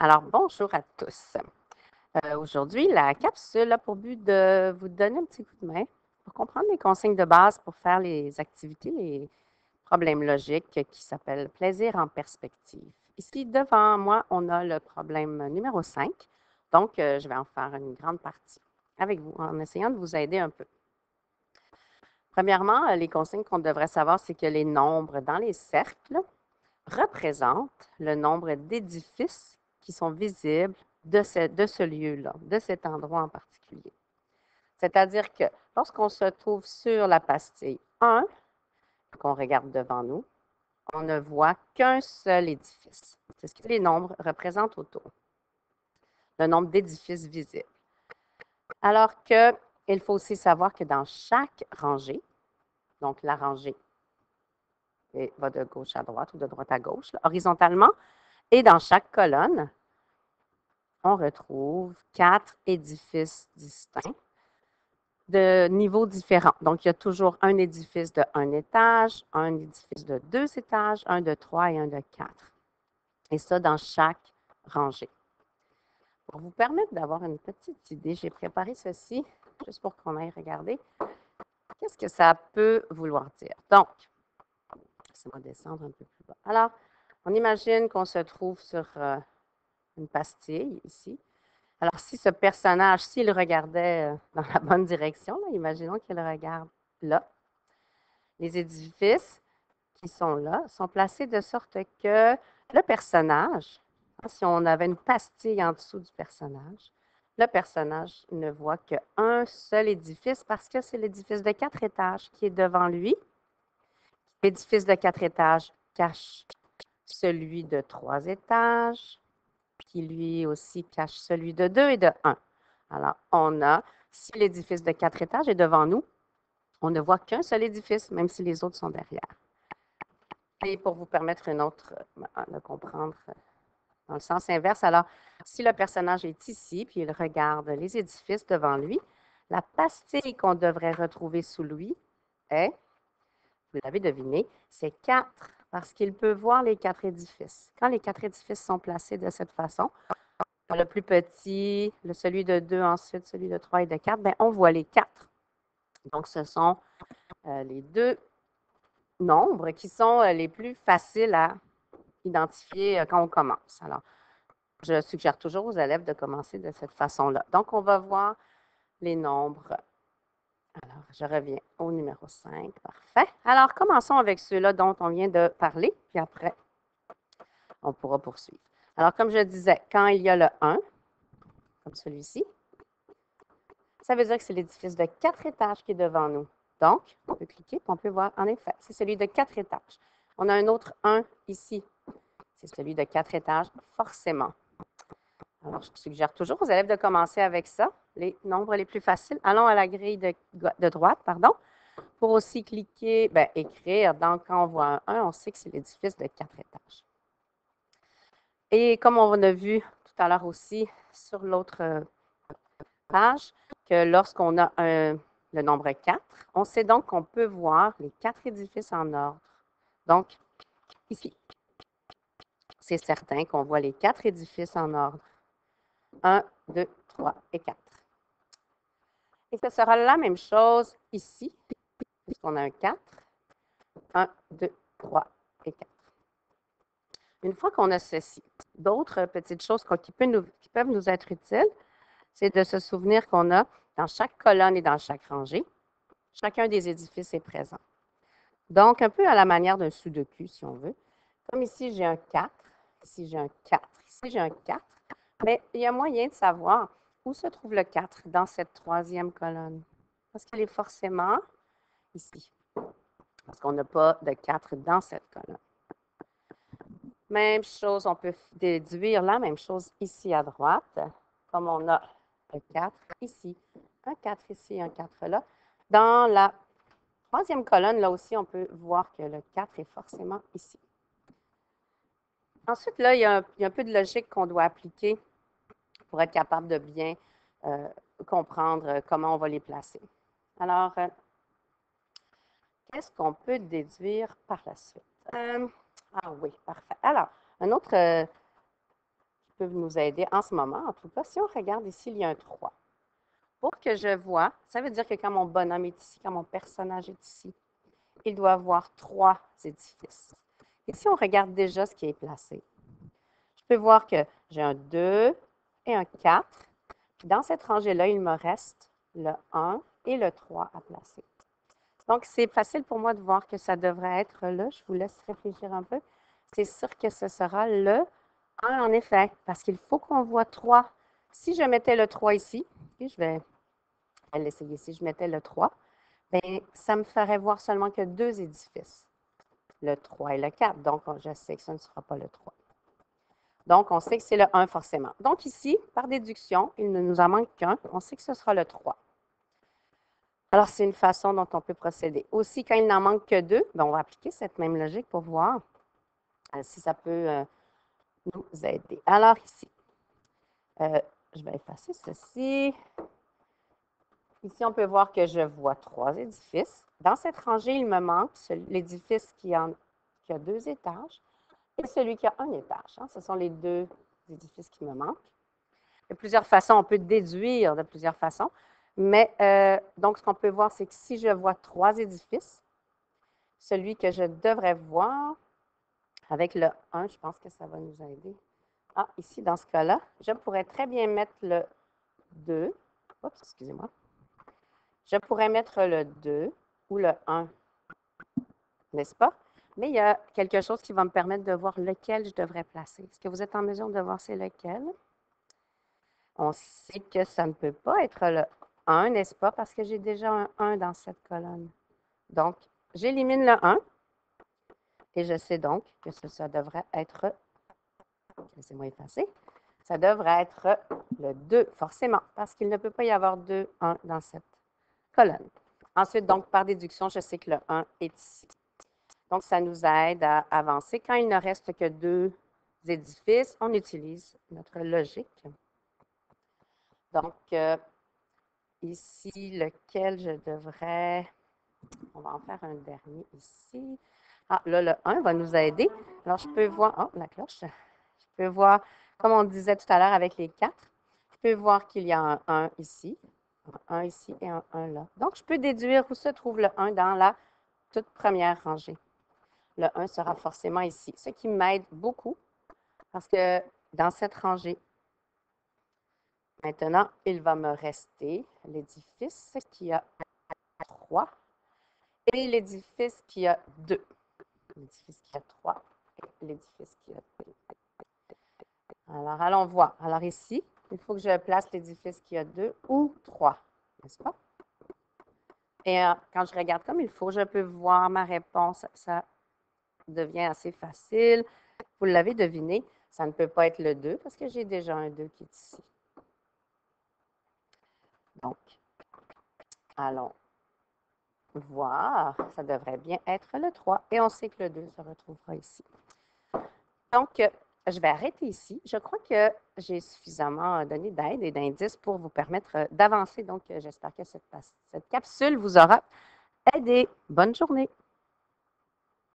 Alors, bonjour à tous. Aujourd'hui, la capsule a pour but de vous donner un petit coup de main pour comprendre les consignes de base pour faire les activités, les problèmes logiques qui s'appellent plaisir en perspective. Ici, devant moi, on a le problème numéro 5. Donc, je vais en faire une grande partie avec vous en essayant de vous aider un peu. Premièrement, les consignes qu'on devrait savoir, c'est que les nombres dans les cercles représentent le nombre d'édifices qui sont visibles de ce lieu-là, de cet endroit en particulier. C'est-à-dire que lorsqu'on se trouve sur la pastille 1, qu'on regarde devant nous, on ne voit qu'un seul édifice. C'est ce que les nombres représentent autour. Le nombre d'édifices visibles. Alors qu'il faut aussi savoir que dans chaque rangée, donc la rangée va de gauche à droite ou de droite à gauche, là, horizontalement, et dans chaque colonne, on retrouve 4 édifices distincts de niveaux différents. Donc, il y a toujours un édifice de 1 étage, un édifice de 2 étages, un de 3 et un de 4. Et ça, dans chaque rangée. Pour vous permettre d'avoir une petite idée, j'ai préparé ceci juste pour qu'on aille regarder qu'est-ce que ça peut vouloir dire. Donc, laissez-moi descendre un peu plus bas. Alors, on imagine qu'on se trouve sur une pastille ici. Alors, si ce personnage, s'il regardait dans la bonne direction, là, imaginons qu'il regarde là, les édifices qui sont là sont placés de sorte que le personnage, si on avait une pastille en dessous du personnage, le personnage ne voit qu'un seul édifice parce que c'est l'édifice de 4 étages qui est devant lui. L'édifice de 4 étages cache celui de 3 étages, qui lui aussi cache celui de 2 et de 1. Alors, on a, si l'édifice de 4 étages est devant nous, on ne voit qu'un seul édifice, même si les autres sont derrière. Et pour vous permettre de comprendre dans le sens inverse, alors, si le personnage est ici, puis il regarde les édifices devant lui, la pastille qu'on devrait retrouver sous lui est, vous l'avez deviné, c'est 4, parce qu'il peut voir les 4 édifices. Quand les 4 édifices sont placés de cette façon, le plus petit, celui de 2, ensuite celui de 3 et de 4, bien, on voit les 4. Donc, ce sont les deux nombres qui sont les plus faciles à identifier quand on commence. Alors, je suggère toujours aux élèves de commencer de cette façon-là. Donc, on va voir les nombres. Alors, je reviens au numéro 5. Parfait. Alors, commençons avec ceux-là dont on vient de parler, puis après, on pourra poursuivre. Alors, comme je disais, quand il y a le 1, comme celui-ci, ça veut dire que c'est l'édifice de 4 étages qui est devant nous. Donc, on peut cliquer, puis on peut voir, en effet, c'est celui de 4 étages. On a un autre 1 ici. C'est celui de 4 étages, forcément. Alors, je suggère toujours aux élèves de commencer avec ça, les nombres les plus faciles. Allons à la grille de droite, pardon, pour aussi cliquer, bien, écrire. Donc, quand on voit un 1, on sait que c'est l'édifice de 4 étages. Et comme on a vu tout à l'heure aussi sur l'autre page, que lorsqu'on a le nombre 4, on sait donc qu'on peut voir les 4 édifices en ordre. Donc, ici, c'est certain qu'on voit les 4 édifices en ordre. 1, 2, 3 et 4. Et ce sera la même chose ici, puisqu'on a un 4. 1, 2, 3 et 4. Une fois qu'on a ceci, d'autres petites choses qui peuvent nous être utiles, c'est de se souvenir qu'on a dans chaque colonne et dans chaque rangée, chacun des édifices est présent. Donc, un peu à la manière d'un sudoku, si on veut. Comme ici, j'ai un 4, ici, j'ai un 4, ici, j'ai un 4. Mais il y a moyen de savoir où se trouve le 4 dans cette troisième colonne. Parce qu'elle est forcément ici. Parce qu'on n'a pas de 4 dans cette colonne. Même chose, on peut déduire la même chose ici à droite, comme on a le 4 ici, un 4 ici, un 4 là. Dans la troisième colonne, là aussi, on peut voir que le 4 est forcément ici. Ensuite, là, il y a un peu de logique qu'on doit appliquer pour être capable de bien comprendre comment on va les placer. Alors, qu'est-ce qu'on peut déduire par la suite? Ah oui, parfait. Alors, un autre peut nous aider en ce moment. En tout cas, si on regarde ici, il y a un 3. Pour que je vois, ça veut dire que quand mon bonhomme est ici, quand mon personnage est ici, il doit avoir 3 édifices. Et si on regarde déjà ce qui est placé, je peux voir que j'ai un 2 et un 4. Puis dans cette rangée-là, il me reste le 1 et le 3 à placer. Donc, c'est facile pour moi de voir que ça devrait être là. Je vous laisse réfléchir un peu. C'est sûr que ce sera le 1 en effet, parce qu'il faut qu'on voit 3. Si je mettais le 3 ici, et je vais l'essayer, si je mettais le 3, bien, ça me ferait voir seulement que 2 édifices, le 3 et le 4. Donc, je sais que ce ne sera pas le 3. Donc, on sait que c'est le 1 forcément. Donc, ici, par déduction, il ne nous en manque qu'un. On sait que ce sera le 3. Alors, c'est une façon dont on peut procéder. Aussi, quand il n'en manque que 2, bien, on va appliquer cette même logique pour voir si ça peut nous aider. Alors, ici, je vais effacer ceci. Ici, on peut voir que je vois 3 édifices. Dans cette rangée, il me manque l'édifice qui a 2 étages et celui qui a 1 étage. Ce sont les 2 édifices qui me manquent. Il y a plusieurs façons, on peut déduire de plusieurs façons. Mais donc, ce qu'on peut voir, c'est que si je vois 3 édifices, celui que je devrais voir avec le 1, je pense que ça va nous aider. Ah, ici, dans ce cas-là, je pourrais très bien mettre le 2. Oups, excusez-moi. Je pourrais mettre le 2 ou le 1, n'est-ce pas? Mais il y a quelque chose qui va me permettre de voir lequel je devrais placer. Est-ce que vous êtes en mesure de voir c'est lequel? On sait que ça ne peut pas être le 1, n'est-ce pas? Parce que j'ai déjà un 1 dans cette colonne. Donc, j'élimine le 1 et je sais donc que ça devrait être, laissez-moi effacer, ça devrait être le 2, forcément, parce qu'il ne peut pas y avoir 2, 1 dans cette colonne. Ensuite, donc, par déduction, je sais que le 1 est ici. Donc, ça nous aide à avancer. Quand il ne reste que 2 édifices, on utilise notre logique. Donc, ici, lequel je devrais... On va en faire un dernier ici. Ah, là, le 1 va nous aider. Alors, je peux voir... Oh, la cloche. Je peux voir, comme on disait tout à l'heure avec les 4, je peux voir qu'il y a un 1 ici, un 1 ici et un 1 là. Donc, je peux déduire où se trouve le 1 dans la toute première rangée. Le 1 sera forcément ici, ce qui m'aide beaucoup parce que dans cette rangée, maintenant, il va me rester l'édifice qui a 3 et l'édifice qui a 2. L'édifice qui a 3 et l'édifice qui a 2. Alors, allons voir. Alors ici, il faut que je place l'édifice qui a 2 ou 3, n'est-ce pas? Et quand je regarde comme il faut, je peux voir ma réponse. Ça devient assez facile. Vous l'avez deviné, ça ne peut pas être le 2 parce que j'ai déjà un 2 qui est ici. Donc, allons voir. Ça devrait bien être le 3. Et on sait que le 2 se retrouvera ici. Donc, je vais arrêter ici. Je crois que j'ai suffisamment donné d'aide et d'indices pour vous permettre d'avancer. Donc, j'espère que cette capsule vous aura aidé. Bonne journée.